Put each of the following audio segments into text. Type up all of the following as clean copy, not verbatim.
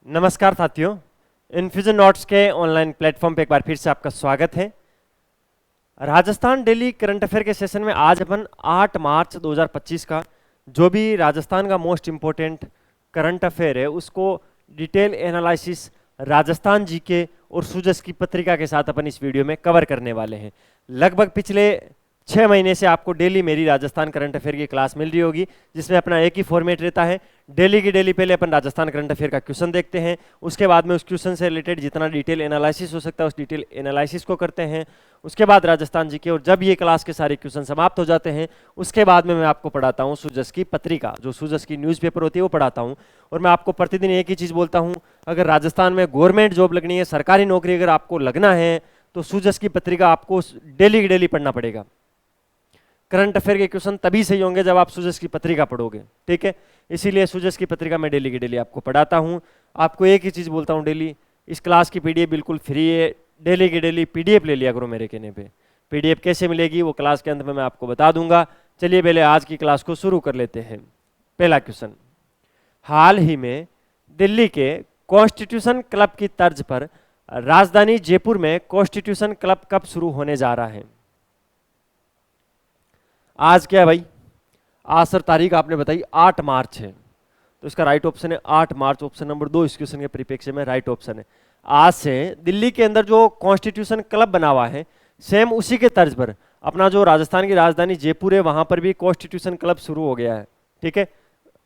नमस्कार साथियों, infusion notes के ऑनलाइन प्लेटफॉर्म पे एक बार फिर से आपका स्वागत है। राजस्थान डेली करंट अफेयर के सेशन में आज अपन 8 मार्च 2025 का जो भी राजस्थान का मोस्ट इम्पोर्टेंट करंट अफेयर है उसको डिटेल एनालिसिस राजस्थान जीके और सूजस की पत्रिका के साथ अपन इस वीडियो में कवर करने वाले हैं। लगभग पिछले 6 महीने से आपको डेली मेरी राजस्थान करंट अफेयर की क्लास मिल रही होगी, जिसमें अपना एक ही फॉर्मेट रहता है। डेली की डेली पहले अपन राजस्थान करंट अफेयर का क्वेश्चन देखते हैं, उसके बाद में उस क्वेश्चन से रिलेटेड जितना डिटेल एनालिसिस हो सकता है उस डिटेल एनालिसिस को करते हैं। उसके बाद राजस्थान जीके, और जब ये क्लास के सारे क्वेश्चन समाप्त हो जाते हैं उसके बाद में मैं आपको पढ़ाता हूँ सूजस की पत्रिका, जो सूजस की न्यूज़पेपर होती है वो पढ़ाता हूँ। और मैं आपको प्रतिदिन एक ही चीज़ बोलता हूँ, अगर राजस्थान में गवर्नमेंट जॉब लगनी है, सरकारी नौकरी अगर आपको लगना है तो सूजस की पत्रिका आपको डेली की डेली पढ़ना पड़ेगा। करंट अफेयर के क्वेश्चन तभी सही होंगे जब आप सूजस की पत्रिका पढ़ोगे, ठीक है। इसीलिए सूजस की पत्रिका मैं डेली की डेली आपको पढ़ाता हूँ। आपको एक ही चीज़ बोलता हूँ, डेली इस क्लास की पीडीएफ बिल्कुल फ्री है। डेली की डेली पीडीएफ ले लिया करो मेरे कहने पे। पीडीएफ कैसे मिलेगी वो क्लास के अंत में मैं आपको बता दूंगा। चलिए पहले आज की क्लास को शुरू कर लेते हैं। पहला क्वेश्चन, हाल ही में दिल्ली के कॉन्स्टिट्यूशन क्लब की तर्ज पर राजधानी जयपुर में कॉन्स्टिट्यूशन क्लब कब शुरू होने जा रहा है? आज क्या है भाई? आज सर तारीख आपने बताई 8 मार्च है, तो इसका राइट ऑप्शन है 8 मार्च। ऑप्शन नंबर 2 इस क्वेश्चन के परिप्रेक्ष्य में राइट ऑप्शन है। आज से दिल्ली के अंदर जो कॉन्स्टिट्यूशन क्लब बना हुआ है, सेम उसी के तर्ज पर अपना जो राजस्थान की राजधानी जयपुर है वहां पर भी कॉन्स्टिट्यूशन क्लब शुरू हो गया है, ठीक है।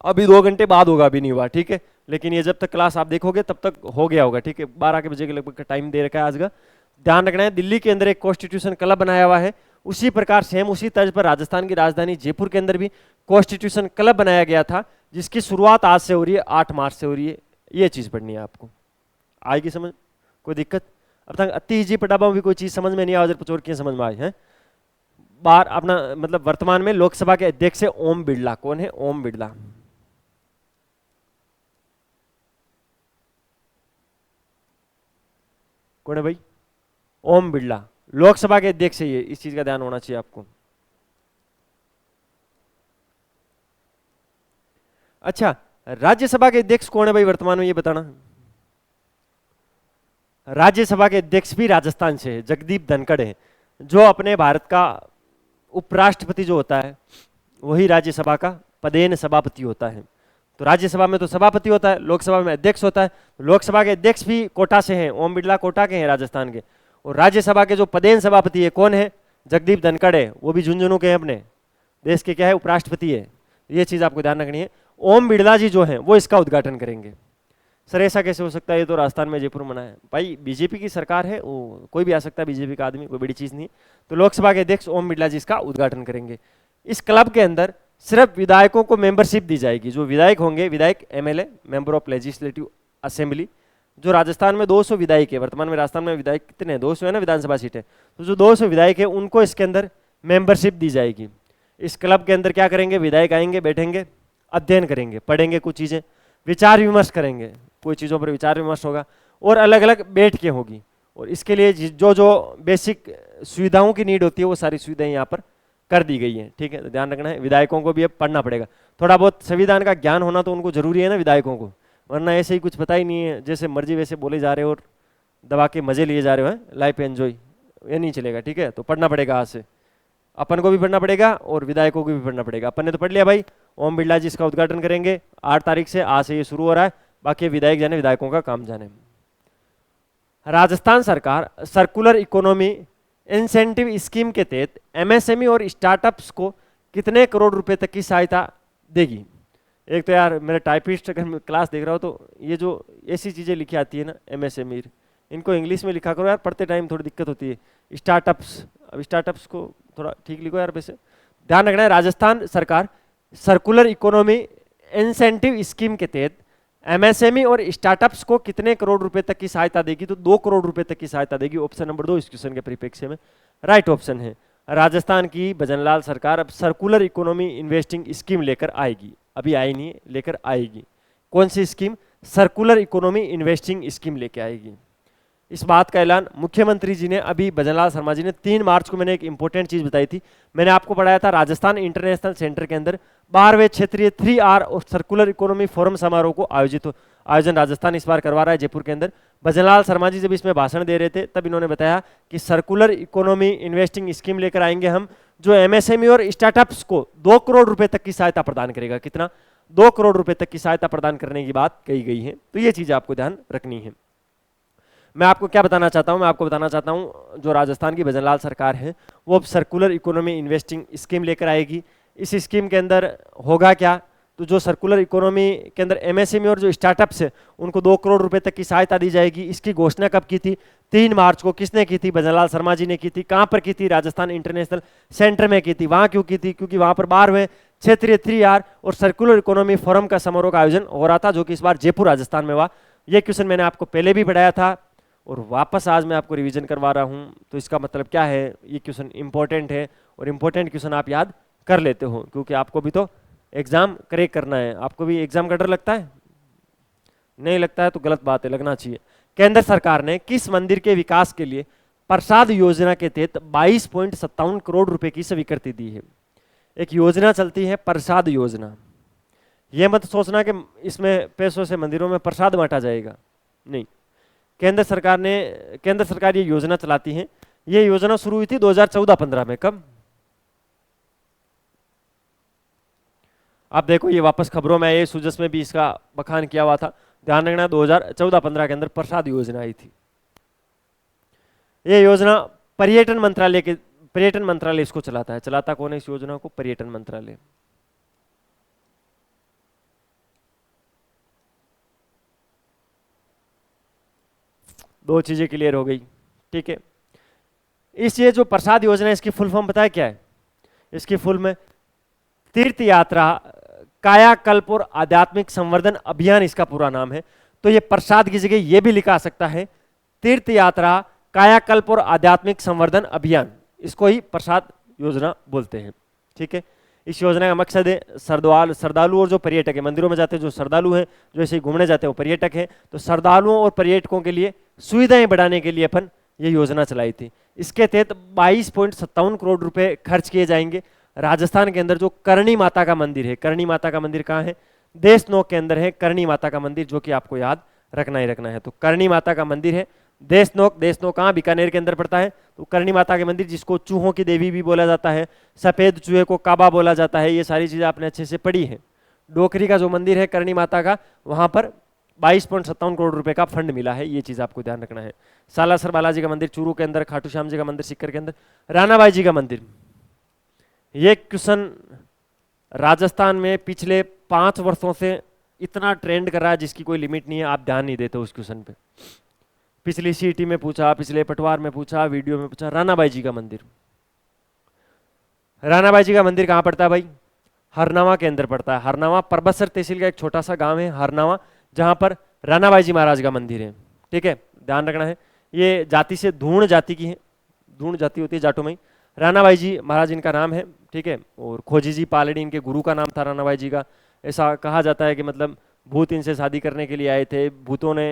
अभी 2 घंटे बाद होगा, अभी नहीं हुआ, ठीक है। लेकिन ये जब तक क्लास आप देखोगे तब तक हो गया होगा, ठीक है। 12 बजे के लगभग टाइम दे रखा है आज का। ध्यान रखना है, दिल्ली के अंदर एक कॉन्स्टिट्यूशन क्लब बनाया हुआ है, उसी प्रकार सेम उसी तर्ज पर राजस्थान की राजधानी जयपुर के अंदर भी कॉन्स्टिट्यूशन क्लब बनाया गया था, जिसकी शुरुआत आज से हो रही है, 8 मार्च से हो रही है। ये चीज पढ़नी है आपको, आएगी समझ? कोई दिक्कत? अब तक अति इजी पढ़ा भी कोई चीज समझ में नहीं आ पचोर की समझ में आई है। बार अपना मतलब वर्तमान में लोकसभा के अध्यक्ष है ओम बिड़ला। कौन है? ओम बिड़ला। कौन है भाई? ओम बिड़ला लोकसभा के अध्यक्ष है। ये इस चीज का ध्यान होना चाहिए आपको। अच्छा, राज्यसभा के अध्यक्ष कौन है भाई वर्तमान में, ये बताना। राज्यसभा के अध्यक्ष भी राजस्थान से है, जगदीप धनखड़ है। जो अपने भारत का उपराष्ट्रपति जो होता है वही राज्यसभा का पदेन सभापति होता है। तो राज्यसभा में तो सभापति होता है, लोकसभा में अध्यक्ष होता है। लोकसभा के अध्यक्ष भी कोटा से हैं, ओम बिड़ला कोटा के हैं राजस्थान के। और राज्यसभा के जो पदेन सभापति है कौन है? जगदीप धनखड़ है, वो भी झुंझुनू के हैं, अपने देश के क्या है, उपराष्ट्रपति है। ये चीज आपको ध्यान रखनी है। ओम बिड़ला जी जो हैं वो इसका उद्घाटन करेंगे। सर ऐसा कैसे हो सकता है, ये तो राजस्थान में जयपुर मना है। भाई बीजेपी की सरकार है, वो कोई भी आ सकता है, बीजेपी का आदमी, कोई बड़ी चीज नहीं है। तो लोकसभा के अध्यक्ष ओम बिड़ला जी इसका उद्घाटन करेंगे। इस क्लब के अंदर सिर्फ विधायकों को मेंबरशिप दी जाएगी। जो विधायक होंगे, विधायक MLA, member of legislative assembly, जो राजस्थान में 200 विधायक है। वर्तमान में राजस्थान में विधायक कितने हैं? 200 है ना विधानसभा सीटें। तो जो 200 विधायक है उनको इसके अंदर मेंबरशिप दी जाएगी। इस क्लब के अंदर क्या करेंगे? विधायक आएंगे, बैठेंगे, अध्ययन करेंगे, पढ़ेंगे कुछ चीजें, विचार विमर्श करेंगे, कोई चीजों पर विचार विमर्श होगा, और अलग अलग बैठकें होगी। और इसके लिए जो जो बेसिक सुविधाओं की नीड होती है वो सारी सुविधाएं यहाँ पर कर दी गई हैं, ठीक है। तो ध्यान रखना है, विधायकों को भी अब पढ़ना पड़ेगा। थोड़ा बहुत संविधान का ज्ञान होना तो उनको जरूरी है ना विधायकों को, वरना ऐसे ही कुछ पता ही नहीं है, जैसे मर्जी वैसे बोले जा रहे हो और दबा के मजे लिए जा रहे हो, लाइफ एंजॉय, ये नहीं चलेगा, ठीक है। तो पढ़ना पड़ेगा आज से, अपन को भी पढ़ना पड़ेगा और विधायकों को भी पढ़ना पड़ेगा। अपन ने तो पढ़ लिया भाई, ओम बिड़ला जी इसका उद्घाटन करेंगे 8 तारीख से, आज से ये शुरू हो रहा है। बाकी विधायक जाने, विधायकों का काम जाने। राजस्थान सरकार सर्कुलर इकोनॉमी इंसेंटिव स्कीम के तहत एमएसएमई और स्टार्टअप्स को कितने करोड़ रुपए तक की सहायता देगी? एक तो यार मेरा टाइपिस्ट अगर क्लास देख रहा हो तो ये जो ऐसी चीजें लिखी आती है ना एमएसएमई, इनको इंग्लिश में लिखा करो यार, पढ़ते टाइम थोड़ी दिक्कत होती है। स्टार्टअप्स, अब स्टार्टअप्स को थोड़ा ठीक लिखो यार। वैसे ध्यान रखना है, राजस्थान सरकार सर्कुलर इकोनॉमी इंसेंटिव स्कीम के तहत एमएसएमई और स्टार्टअप्स को कितने करोड़ रुपए तक की सहायता देगी? तो 2 करोड़ रुपए तक की सहायता देगी। ऑप्शन नंबर 2 इस क्वेश्चन के परिप्रेक्ष्य में राइट ऑप्शन है। राजस्थान की भजनलाल सरकार अब सर्कुलर इकोनॉमी इन्वेस्टिंग स्कीम लेकर आएगी, अभी आई नहीं है, लेकर आएगी। कौन सी scheme? Circular economy investing scheme लेके आएगी। इस बात का ऐलान मुख्यमंत्री जी ने अभी, भजनलाल शर्मा जी ने 3 मार्च को, मैंने एक इंपॉर्टेंट चीज बताई थी, मैंने आपको पढ़ाया था राजस्थान इंटरनेशनल सेंटर के अंदर 12वें क्षेत्रीय 3R और सर्कुलर इकोनॉमी फोरम समारोह को आयोजन राजस्थान इस बार करवा रहा है जयपुर के अंदर। भजनलाल शर्मा जी जब इसमें भाषण दे रहे थे तब इन्होंने बताया कि सर्कुलर इकोनॉमी इन्वेस्टिंग स्कीम लेकर आएंगे हम, जो एमएसएमई और स्टार्टअप्स को 2 करोड़ रुपए तक की सहायता प्रदान करेगा। कितना? 2 करोड़ रुपए तक की सहायता प्रदान करने की बात कही गई है। तो ये चीज आपको ध्यान रखनी है। मैं आपको क्या बताना चाहता हूं, मैं आपको बताना चाहता हूं जो राजस्थान की भजनलाल सरकार है वो अब सर्कुलर इकोनॉमी इन्वेस्टिंग स्कीम लेकर आएगी। इस स्कीम के अंदर होगा क्या, तो जो सर्कुलर इकोनॉमी के अंदर एमएसएमई और जो स्टार्टअप्स है उनको 2 करोड़ रुपए तक की सहायता दी जाएगी। इसकी घोषणा कब की थी? 3 मार्च को। किसने की थी? भजनलाल शर्मा जी ने की थी। कहां पर की थी? राजस्थान इंटरनेशनल सेंटर में की थी। वहां क्यों की थी? क्योंकि वहां पर 12वें क्षेत्रीय 3R और सर्कुलर इकोनॉमी फोरम का समारोह का आयोजन हो रहा था, जो कि इस बार जयपुर राजस्थान में हुआ। ये क्वेश्चन मैंने आपको पहले भी पढ़ाया था और वापस आज मैं आपको रिवीजन करवा रहा हूं। तो इसका मतलब क्या है, ये क्वेश्चन इंपॉर्टेंट है और इंपॉर्टेंट क्वेश्चन आप याद कर लेते हो, क्योंकि आपको भी तो एग्जाम क्रैक करना है। आपको भी एग्जाम का डर लगता है? नहीं लगता है तो गलत बात है, लगना चाहिए। केंद्र सरकार ने किस मंदिर के विकास के लिए प्रसाद योजना के तहत 22.57 करोड़ रुपए की स्वीकृति दी है? एक योजना चलती है प्रसाद योजना। यह मत सोचना कि इसमें पैसों से मंदिरों में प्रसाद बांटा जाएगा, नहीं। केंद्र सरकार ये योजना चलाती है। ये योजना शुरू हुई थी 2014-15 में। कब? आप देखो ये वापस खबरों में ये सुजस में भी इसका बखान किया हुआ था। ध्यान रखना 2014-15 के अंदर प्रसाद योजना आई थी। ये योजना पर्यटन मंत्रालय इसको चलाता है। चलाता कौन है इस योजना को? पर्यटन मंत्रालय। दो चीजें क्लियर हो गई, ठीक है। इस ये जो प्रसाद योजना है इसकी फुल फॉर्म पता है क्या है? इसकी फुल में तीर्थ यात्रा कायाकल्प और आध्यात्मिक संवर्धन अभियान इसका पूरा नाम है। तो ये प्रसाद की जगह ये भी लिखा सकता है तीर्थ यात्रा कायाकल्प और आध्यात्मिक संवर्धन अभियान, इसको ही प्रसाद योजना बोलते हैं, ठीक है। इस योजना का मकसद है श्रद्धालु और जो पर्यटक है, मंदिरों में जाते हैं जो श्रद्धालु हैं, जो ऐसे ही घूमने जाते हैं वो पर्यटक हैं, तो श्रद्धालुओं और पर्यटकों के लिए सुविधाएं बढ़ाने के लिए अपन ये योजना चलाई थी। इसके तहत 22.57 करोड़ रुपए खर्च किए जाएंगे। राजस्थान के अंदर जो करणी माता का मंदिर है, करणी माता का मंदिर कहाँ है? देशनोक के अंदर है करणी माता का मंदिर, जो कि आपको याद रखना ही रखना है। तो करणी माता का मंदिर है देशनोक कहाँ? बीकानेर के अंदर पड़ता है। तो करणी माता के मंदिर, जिसको चूहों की देवी भी बोला जाता है, सफेद चूहे को काबा बोला जाता है, ये सारी चीजें आपने अच्छे से पढ़ी है। डोकरी का जो मंदिर है करणी माता का, वहां पर 22.57 करोड़ रुपए का फंड मिला है, ये चीज आपको ध्यान रखना है। सालासर बालाजी का मंदिर चूरू के अंदर, खाटू श्याम जी का मंदिर सीकर के अंदर, रानाबाई जी का मंदिर। ये क्वेश्चन राजस्थान में पिछले 5 वर्षों से इतना ट्रेंड कर रहा है जिसकी कोई लिमिट नहीं है, आप ध्यान नहीं देते उस क्वेश्चन पे। पिछली सीटी में पूछा, पिछले पटवार में पूछा, वीडियो में पूछा। रानाबाई जी का मंदिर, रानाबाई जी का मंदिर कहां पड़ता है भाई? हरनावा के अंदर पड़ता है। हरनावा परबतसर तहसील का एक छोटा सा गांव है हरनावा, जहां पर रानाबाई जी महाराज का मंदिर है, ठीक है, ध्यान रखना है। ये जाति से धूण जाति की है, धूण जाति होती है जाटों में। रानाबाई जी महाराज इनका नाम है, ठीक है। और खोजी जी पालड़ी इनके गुरु का नाम था रानाबाई जी का। ऐसा कहा जाता है कि मतलब भूत इनसे शादी करने के लिए आए थे। भूतों ने,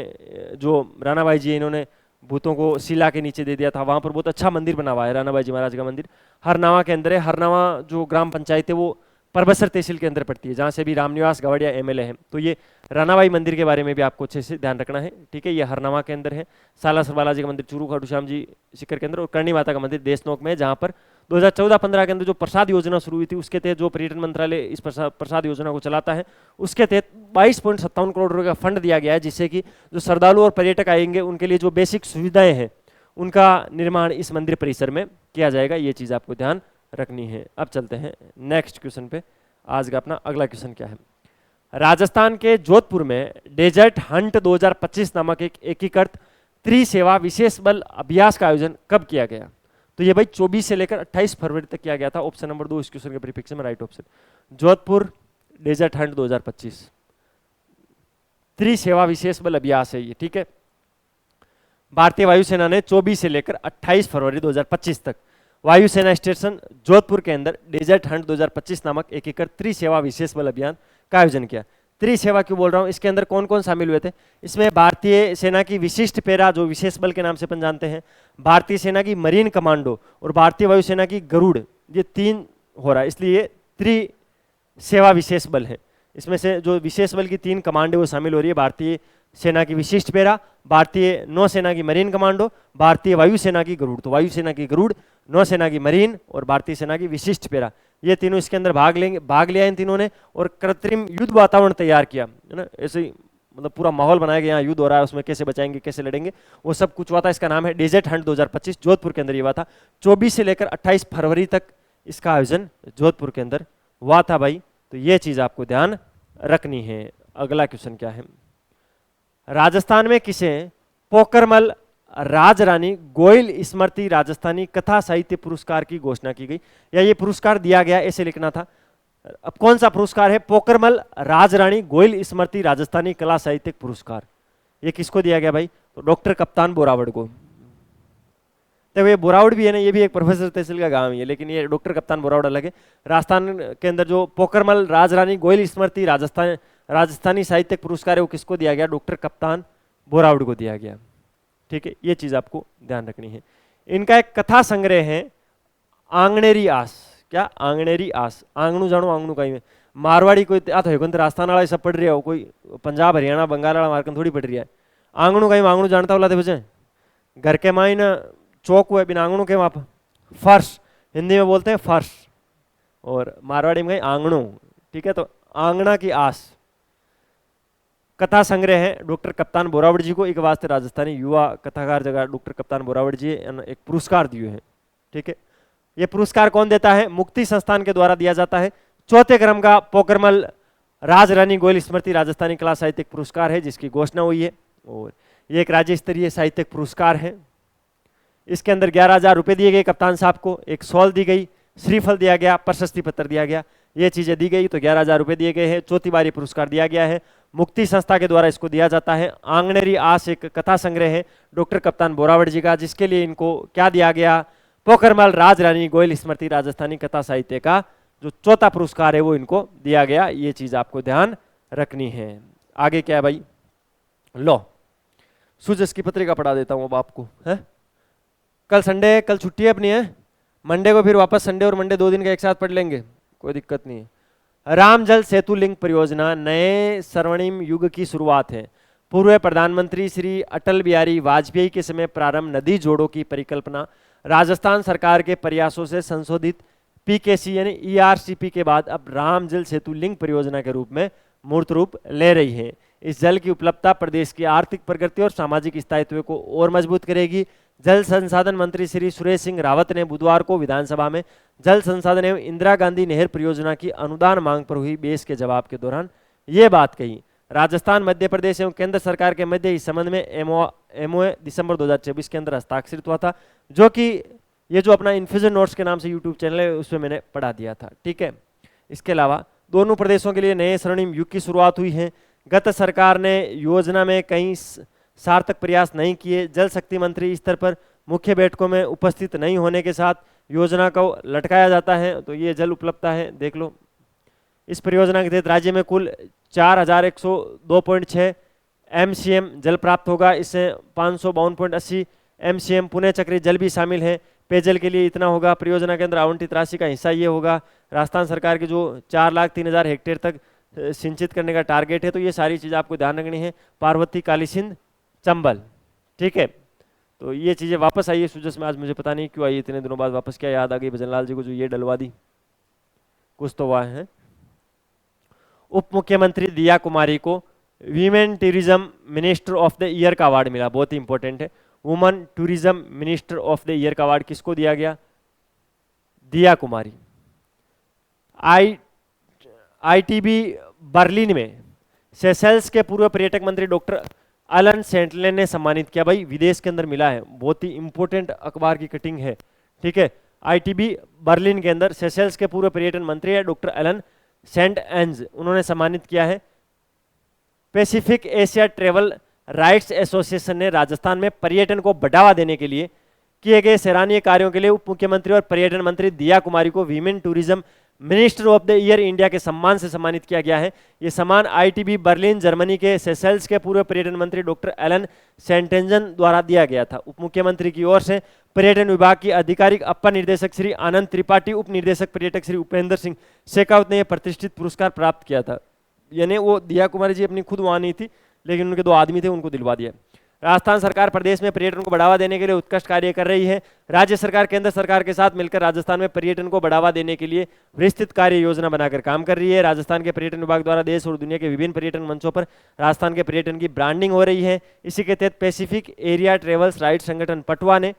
जो रानाबाई जी इन्होंने भूतों को शिला के नीचे दे दिया था। वहां पर बहुत अच्छा मंदिर बना हुआ है रानाबाई जी महाराज का मंदिर, हरनावा के अंदर है। हरनावा जो ग्राम पंचायत है वो परबतसर तहसील के अंदर पड़ती है, जहाँ से भी रामनिवास गवड़िया एमएलए हैं। तो ये रानाबाई मंदिर के बारे में भी आपको अच्छे से ध्यान रखना है, ठीक है। ये हरनावा के अंदर है। सालासर बालाजी का मंदिर चूरू खाटू श्याम जी शिखर के अंदर, और करणी माता का मंदिर देशनोक में, जहाँ पर 2014-15 के अंदर जो प्रसाद योजना शुरू हुई थी, उसके तहत जो पर्यटन मंत्रालय इस प्रसाद योजना को चलाता है, उसके तहत 22.57 करोड़ रुपए का फंड दिया गया है, जिससे कि जो श्रद्धालु और पर्यटक आएंगे उनके लिए जो बेसिक सुविधाएं हैं उनका निर्माण इस मंदिर परिसर में किया जाएगा। ये चीज आपको ध्यान रखनी है। अब चलते हैं नेक्स्ट क्वेश्चन पे। आज का अपना अगला क्वेश्चन क्या है? राजस्थान के जोधपुर में डेजर्ट हंट 2025 नामक एक एकीकृत त्रिसेवा विशेष बल अभ्यास का आयोजन कब किया गया? तो ये भाई 24 से लेकर 28 फरवरी तक किया गया था। ऑप्शन नंबर 2 इस क्वेश्चन के प्रीफिक्स में right option. Jodhpur desert hunt 2025 त्रिसेवा विशेष बल अभ्यास है ये, ठीक है। भारतीय वायुसेना ने 24 से लेकर 28 फरवरी 2025 तक वायुसेना स्टेशन जोधपुर के अंदर डेजर्ट हंट 2025 नामक एकीकृत त्रिसेवा विशेष बल अभियान का आयोजन किया। त्रिसेवा क्यों बोल रहा हूं? इसके अंदर कौन कौन शामिल हुए थे? इसमें भारतीय सेना की विशिष्ट पैरा, जो विशेष बल के नाम से अपन जानते हैं, भारतीय सेना की मरीन कमांडो और भारतीय वायुसेना की गरुड़, ये 3 हो रहा है, इसलिए त्रिसेवा विशेष बल है। इसमें से जो विशेष बल की 3 कमांड है वो शामिल हो रही है, भारतीय सेना की विशिष्ट पेरा, भारतीय नौसेना की मरीन कमांडो, भारतीय वायुसेना की गरुड़। तो वायुसेना की गरुड़, नौसेना की मरीन और भारतीय सेना की विशिष्ट पेरा, ये तीनों इसके अंदर भाग लिया इन तीनों ने, और कृत्रिम युद्ध वातावरण तैयार किया, है ना। ऐसे ही मतलब पूरा माहौल बनाया गया, यहाँ युद्ध हो रहा है, उसमें कैसे बचाएंगे, कैसे लड़ेंगे, वो सब कुछ हुआ था। इसका नाम है डेजर्ट हंट 2025, जोधपुर के अंदर ये हुआ था। 24 से लेकर 28 फरवरी तक इसका आयोजन जोधपुर के अंदर हुआ था भाई। तो ये चीज आपको ध्यान रखनी है। अगला क्वेश्चन क्या है, राजस्थान में किसे पोकरमल राजरानी गोयल स्मृति राजस्थानी कथा साहित्य पुरस्कार की घोषणा की गई, या ये पुरस्कार दिया गया, ऐसे लिखना था। अब कौन सा पुरस्कार है, पोकरमल राजरानी गोयल स्मृति राजस्थानी कला साहित्यिक पुरस्कार, ये किसको दिया गया भाई, तो डॉक्टर कप्तान बोरावड़ को। तो ये बोरावड़ भी है ना, ये भी एक प्रोफेसर तहसील का गांव है, लेकिन ये डॉक्टर कप्तान बोरावड़ अलग है। राजस्थान के अंदर जो पोकरमल राजरानी गोयल स्मृति राजस्थानी साहित्यिक पुरस्कार है वो किसको दिया गया, डॉक्टर कप्तान बोरावड़ को दिया गया। ठीक है, ये चीज आपको ध्यान रखनी है। इनका एक कथा संग्रह है आंगनेरी आस, क्या आंगनेरी आस, आंगनू जानो आंगनू कहीं में मारवाड़ी कोई आ तो राजस्थान वाला सब पढ़ रही है, कोई पंजाब हरियाणा बंगाल वाला मार्कन थोड़ी पढ़ रही है। आंगनू कहीं आंगनू जानता वाला थे बच्चे, घर के माइन चौक हुए बिना आंगनू के वहाँ फर्श, हिंदी में बोलते हैं फर्श, और मारवाड़ी में कहीं आंगनू। ठीक है, तो आंगना की आस कथा संग्रह है डॉक्टर कप्तान बोरावड़ जी को, एक वास्ते राजस्थानी युवा कथाकार जगह डॉक्टर कप्तान बोरावड़ जी एक पुरस्कार दिए हैं। ठीक है, ये पुरस्कार कौन देता है, मुक्ति संस्थान के द्वारा दिया जाता है। 4थे क्रम का पोकरमल राजरानी गोयल स्मृति राजस्थानी कला साहित्यिक पुरस्कार है, जिसकी घोषणा हुई है, और ये एक राज्य स्तरीय साहित्यिक पुरस्कार है। इसके अंदर 11,000 रुपये दिए गए कप्तान साहब को, एक शॉल दी गई, श्रीफल दिया गया, प्रशस्ति पत्र दिया गया, ये चीजें दी गई। तो 11,000 रुपये दिए गए हैं। चौथी बार पुरस्कार दिया गया है, मुक्ति संस्था के द्वारा इसको दिया जाता है। आंगनेरी आस एक कथा संग्रह है डॉक्टर कप्तान बोरावड़ जी का, जिसके लिए इनको क्या दिया गया, पोकरमल राजरानी गोयल स्मृति राजस्थानी कथा साहित्य का जो 4था पुरस्कार है वो इनको दिया गया। ये चीज आपको ध्यान रखनी है। आगे क्या है भाई, लो सूजस की पत्रिका पढ़ा देता हूँ अब आपको, है। कल संडे, कल छुट्टी है अपनी, है, मंडे को फिर वापस संडे और मंडे 2 दिन का एक साथ पढ़ लेंगे, कोई दिक्कत नहीं है। राम जल सेतु लिंक परियोजना नए स्वर्णिम युग की शुरुआत है। पूर्व प्रधानमंत्री श्री अटल बिहारी वाजपेयी के समय प्रारंभ नदी जोड़ों की परिकल्पना राजस्थान सरकार के प्रयासों से संशोधित पीकेसी यानी ईआरसीपी के बाद अब राम जल सेतु लिंक परियोजना के रूप में मूर्त रूप ले रही है। इस जल की उपलब्धता प्रदेश की आर्थिक प्रगति और सामाजिक स्थायित्व को और मजबूत करेगी। जल संसाधन मंत्री श्री सुरेश सिंह रावत ने बुधवार को विधानसभा में जल संसाधन एवं इंदिरा गांधी नहर परियोजना की अनुदान मांग पर हुई बहस के जवाब के दौरान ये बात कही। राजस्थान, मध्य प्रदेश एवं केंद्र सरकार के मध्य इस संबंध में एमओए दिसंबर 2024 के अंदर हस्ताक्षरित हुआ था, जो कि ये जो अपना इन्फ्यूजन नोट्स के नाम से यूट्यूब चैनल है उसमें मैंने पढ़ा दिया था। ठीक है, इसके अलावा दोनों प्रदेशों के लिए नए स्वर्णिम युग की शुरुआत हुई है। गत सरकार ने योजना में कई सार्थक प्रयास नहीं किए। जल शक्ति मंत्री स्तर पर मुख्य बैठकों में उपस्थित नहीं होने के साथ योजना को लटकाया जाता है। तो ये जल उपलब्धता है, देख लो। इस परियोजना के तहत राज्य में कुल 4102.6 MCM जल प्राप्त होगा। इससे 552.80 MCM पुनः चक्रित जल भी शामिल है। पेयजल के लिए इतना होगा। परियोजना के अंदर आवंटित राशि का हिस्सा ये होगा। राजस्थान सरकार की जो 4,03,000 हेक्टेयर तक सिंचित करने का टारगेट है। तो ये सारी चीज़ आपको ध्यान रखनी है। पार्वती, कालीसिंध, चंबल, ठीक है। तो ये चीज़ें वापस आई है सुजस में, आज मुझे पता नहीं क्यों आई, इतने दिनों बाद वापस क्या याद आ गई भजनलाल जी को जो ये डलवा दी, कुछ तो हुआ है। उप मुख्यमंत्री दिया कुमारी को women tourism minister of the year का अवार्ड मिला, बहुत ही इंपॉर्टेंट है। Woman tourism minister of the year का अवार्ड किसको दिया गया? दिया कुमारी। आईटीबी बर्लिन में सेशेल्स के पूर्व पर्यटक मंत्री डॉक्टर एलन सेंटले ने सम्मानित किया। भाई विदेश के अंदर मिला है, बहुत ही इंपॉर्टेंट अखबार की कटिंग है, ठीक है। आईटीबी बर्लिन के अंदर सेशेल्स के पूर्व पर्यटन मंत्री है डॉक्टर एलन सेंट एंज, उन्होंने सम्मानित किया है। Pacific Asia travel rights association ने राजस्थान में पर्यटन को बढ़ावा देने के लिए किए गए सराहनीय कार्यों के लिए उप मुख्यमंत्री और पर्यटन मंत्री दिया कुमारी को women tourism minister of the year India के सम्मान से सम्मानित किया गया है। ये सम्मान आईटीबी बर्लिन जर्मनी के सेशेल्स के पूर्व पर्यटन मंत्री डॉक्टर एलन सेंटेंजन द्वारा दिया गया था। उप मुख्यमंत्री की ओर से पर्यटन विभाग की आधिकारिक अपर निर्देशक श्री आनंद त्रिपाठी, उप निर्देशक पर्यटक श्री उपेंद्र सिंह शेखावत ने यह प्रतिष्ठित पुरस्कार प्राप्त किया था। यानी वो दिया कुमारी जी अपनी खुद वहाँ नहीं थी, लेकिन उनके 2 आदमी थे, उनको दिलवा दिया। राजस्थान सरकार प्रदेश में पर्यटन को बढ़ावा देने के लिए उत्कृष्ट कार्य कर रही है। राज्य सरकार केंद्र सरकार के साथ मिलकर राजस्थान में पर्यटन को बढ़ावा देने के लिए विस्तृत कार्य योजना बनाकर काम कर रही है। राजस्थान के पर्यटन विभाग द्वारा देश और दुनिया के विभिन्न पर्यटन मंचों पर राजस्थान के पर्यटन की ब्रांडिंग हो रही है। इसी के तहत पैसिफिक एरिया ट्रेवल्स राइट संगठन पटवा ने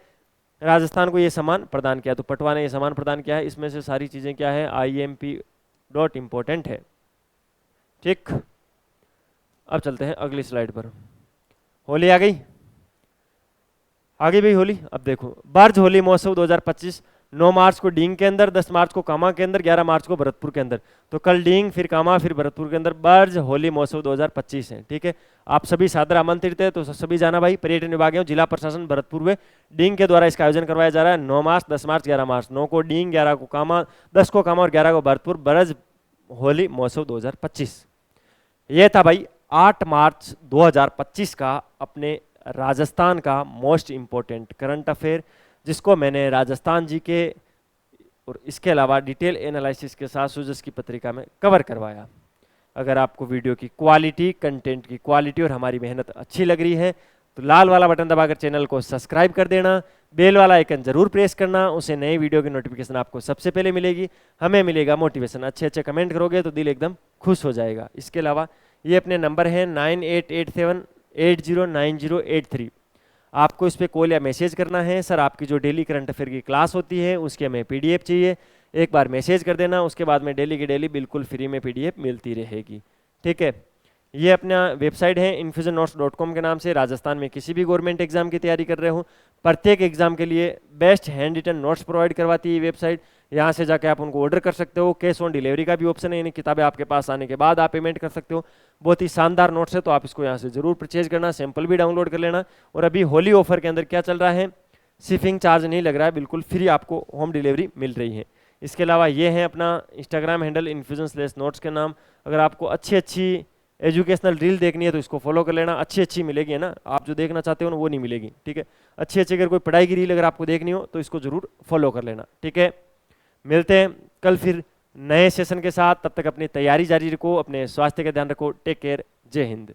राजस्थान को ये सम्मान प्रदान किया। तो पटवा ने ये सम्मान प्रदान किया है। इसमें से सारी चीजें क्या है, IMP डॉट इम्पोर्टेंट है। ठीक, अब चलते हैं अगली स्लाइड पर। होली आ गई भाई होली। अब देखो, बर्ज होली महोत्सव 2025 9 मार्च को डींग के अंदर, 10 मार्च को कामा के अंदर, 11 मार्च को भरतपुर के अंदर। तो कल डींग, फिर कामा, फिर भरतपुर के अंदर बर्ज होली महोत्सव 2025 है। ठीक है, आप सभी सादर आमंत्रित है, तो सभी जाना भाई। पर्यटन विभाग एवं जिला प्रशासन भरतपुर में डींग के द्वारा इसका आयोजन करवाया जा रहा है। 9 मार्च, 10 मार्च, 11 मार्च। 9 को डींग, 11 को कामा, 10 को कामा और 11 को भरतपुर बर्ज होली महोत्सव 2025। यह था भाई 8 मार्च 2025 का अपने राजस्थान का मोस्ट इम्पोर्टेंट करंट अफेयर, जिसको मैंने राजस्थान जी के और इसके अलावा डिटेल एनालिसिस के साथ सूजस की पत्रिका में कवर करवाया। अगर आपको वीडियो की क्वालिटी, कंटेंट की क्वालिटी और हमारी मेहनत अच्छी लग रही है तो लाल वाला बटन दबाकर चैनल को सब्सक्राइब कर देना, बेल वाला आइकन जरूर प्रेस करना, उसे नई वीडियो की नोटिफिकेशन आपको सबसे पहले मिलेगी। हमें मिलेगा मोटिवेशन। अच्छे अच्छे कमेंट करोगे तो दिल एकदम खुश हो जाएगा। इसके अलावा ये अपने नंबर है 9887809083। आपको इस पर कॉल या मैसेज करना है। सर आपकी जो डेली करंट अफेयर की क्लास होती है उसके हमें PDF चाहिए, एक बार मैसेज कर देना, उसके बाद में डेली की डेली बिल्कुल फ्री में PDF मिलती रहेगी। ठीक है, ये अपना वेबसाइट है infusionnotes.com के नाम से। राजस्थान में किसी भी गवर्नमेंट एग्जाम की तैयारी कर रहे हो, प्रत्येक एग्जाम के लिए best handwritten notes provide करवाती है ये वेबसाइट। यहाँ से जाके आप उनको ऑर्डर कर सकते हो। कैश ऑन डिलीवरी का भी ऑप्शन है, यानी किताबें आपके पास आने के बाद आप पेमेंट कर सकते हो। बहुत ही शानदार नोट्स है, तो आप इसको यहाँ से जरूर परचेज करना, सैंपल भी डाउनलोड कर लेना। और अभी होली ऑफर के अंदर क्या चल रहा है, शिपिंग चार्ज नहीं लग रहा है, बिल्कुल फ्री आपको होम डिलीवरी मिल रही है। इसके अलावा ये है अपना इंस्टाग्राम हैंडल infusion/notes के नाम। अगर आपको अच्छी अच्छी एजुकेशनल रील देखनी है तो इसको फॉलो कर लेना। अच्छी अच्छी मिलेगी, है ना, आप जो देखना चाहते हो ना वो नहीं मिलेगी। ठीक है, अच्छी अच्छी अगर कोई पढ़ाई की रील अगर आपको देखनी हो तो इसको जरूर फॉलो कर लेना। ठीक है, मिलते हैं कल फिर नए सेशन के साथ। तब तक अपनी तैयारी जारी रखो, अपने स्वास्थ्य का ध्यान रखो। टेक केयर, जय हिंद।